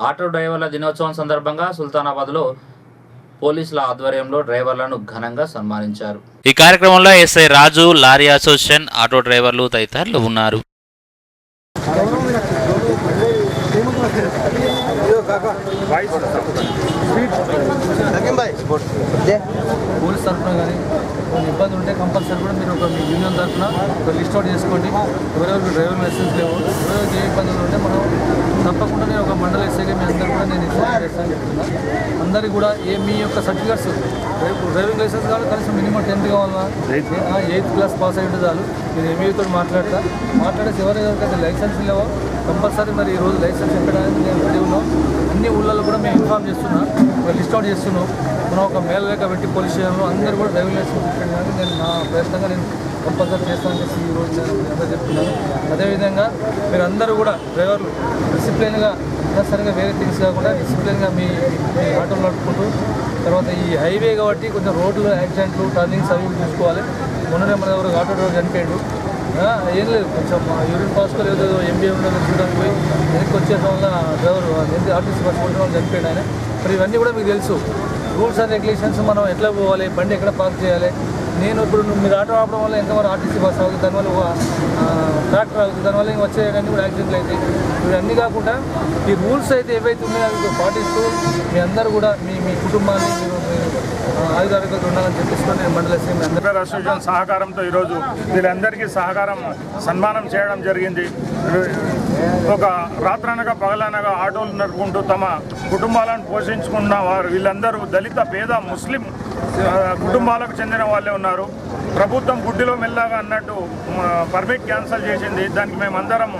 Auto డ్రైవర్ల దినోత్సవం సందర్భంగా సుల్తానాబాద్లో పోలీసుల ఆధ్వర్యంలో డ్రైవర్లను ఘనంగా సన్మానించారు. ఈ కార్యక్రమంలో ఎస్ఐ రాజు, లారీ అసోసియేషన్, ఆటో డ్రైవర్లు తదితరులు ఉన్నారు. పోలీస్ తరఫున కానీ కొన్ని ఇబ్బంది ఉంటే కంపల్సరీ కూడా మీరు మీ యూనియన్ తరఫున ఒక లిస్ట్ అవుట్ చేసుకోండి. ఎవరెవరికి డ్రైవింగ్ లైసెన్స్ లేవు, ఎవరెవరికి ఏ ఇబ్బందులు ఉంటే మనం తప్పకుండా నేను ఒక మండల ఎస్ఐగా మీ అందరూ కూడా నేను ఇన్ఫార్మ్ చేస్తాను చెప్తున్నా. అందరికీ కూడా మీ యొక్క సర్టిఫికేట్స్ డ్రైవింగ్ లైసెన్స్ కావాలి, కనీసం మినిమం 10th కావాలా, 8th క్లాస్ పాస్ అయ్యి చాలు. నేను ఎంఈతో మాట్లాడేసి ఎవరెవరికైతే లైసెన్స్ లేవో కంపల్సరీ మరి ఈరోజు లైసెన్స్ ఎక్కడానికి నేను రెడీ ఉన్నాం. అన్ని ఊళ్ళలో కూడా మేము ఇన్ఫార్మ్ చేస్తున్నాం, ఒక లిస్ట్ అవుట్ చేస్తున్నాం. మనం ఒక మేళలేక పెట్టి పోలీస్ స్టేషన్లో అందరూ కూడా డ్రైవింగ్ లైసెన్స్ ఇచ్చేయడానికి నేను నా ప్రయత్నంగా నేను కంపల్సరీ చేస్తానని చెప్పి ఈరోజు నేను అందరూ చెప్తున్నాను. అదేవిధంగా మీరు అందరూ కూడా డ్రైవర్లు డిసిప్లిన్గా సరిగా వేరే థింగ్స్ కాకుండా డిసిప్లిన్గా మీ ఆటోలు నడుపుకుంటూ, తర్వాత ఈ హైవే కాబట్టి కొంచెం రోడ్లు యాక్సిడెంట్లు టర్నింగ్స్ అవి చూసుకోవాలి. మొన్ననే మన ఎవరు ఆటో డ్రైవర్ చనిపోయాడు, ఏం లేదు కొంచెం యూరిన్ పాస్కో ఏదో ఎంబీఏ ఉండదు చూడడానికి పోయి వెనక్కి వచ్చేయడం వల్ల డ్రైవర్ ఆర్టీసీ బస్ కొట్టడం వల్ల చనిపోయాడు ఆయన. మరి ఇవన్నీ కూడా మీకు తెలుసు. రూల్స్ అండ్ రెగ్యులేషన్స్ మనం ఎట్లా పోవాలి, బండి ఎక్కడ పార్క్ చేయాలి. నేను ఇప్పుడు మీరు ఆటో ఆపడం వల్ల ఎంతవరకు ఆర్టీసీ బస్ అవుతుంది, దానివల్ల ట్రాక్టర్ అవుతుంది, దానివల్ల ఇంకా వచ్చేయన్నీ కూడా యాక్సిడెంట్లు అవుతాయి. ఇవన్నీ కాకుండా ఈ రూల్స్ అయితే ఏవైతే ఉన్నాయో అవి పాటిస్తూ మీ అందరూ కూడా మీ కుటుంబాన్ని ఆయుధారోగ్యంగా ఉండాలని చెప్పేసుకొని నేను మండల ఎస్ఐ అందరూ అసోసియేషన్ సహకారంతో ఈరోజు వీళ్ళందరికీ సన్మానం చేయడం జరిగింది. ఒక రాత్రనగా పగలనగా ఆటోలు నడుపుకుంటూ తమ కుటుంబాలను పోషించుకున్న వారు వీళ్ళందరూ దళిత పేద ముస్లిం కుటుంబాలకు చెందిన వాళ్ళే ఉన్నారు. ప్రభుత్వం గుడ్డిలో మెల్లగా అన్నట్టు పర్మిట్ క్యాన్సిల్ చేసింది. దానికి మేమందరం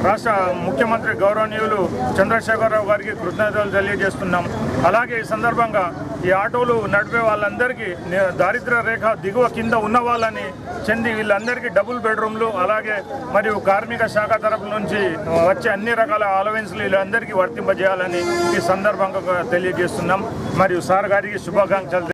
రాష్ట్ర ముఖ్యమంత్రి గౌరవనీయులు చంద్రశేఖరరావు గారికి కృతజ్ఞతలు తెలియజేస్తున్నాం. అలాగే ఈ సందర్భంగా ఈ ఆటోలు నడిపే వాళ్ళందరికీ దారిద్ర్య రేఖ దిగువ కింద ఉన్న వాళ్ళని చెంది వీళ్ళందరికీ డబుల్ బెడ్రూమ్లు అలాగే మరియు కార్మిక శాఖ తరపు నుంచి వచ్చే అన్ని రకాల అలవెన్స్లు వీళ్ళందరికీ వర్తింపజేయాలని ఈ సందర్భంగా తెలియజేస్తున్నాం. మరియు సార్ గారికి శుభాకాంక్షలు.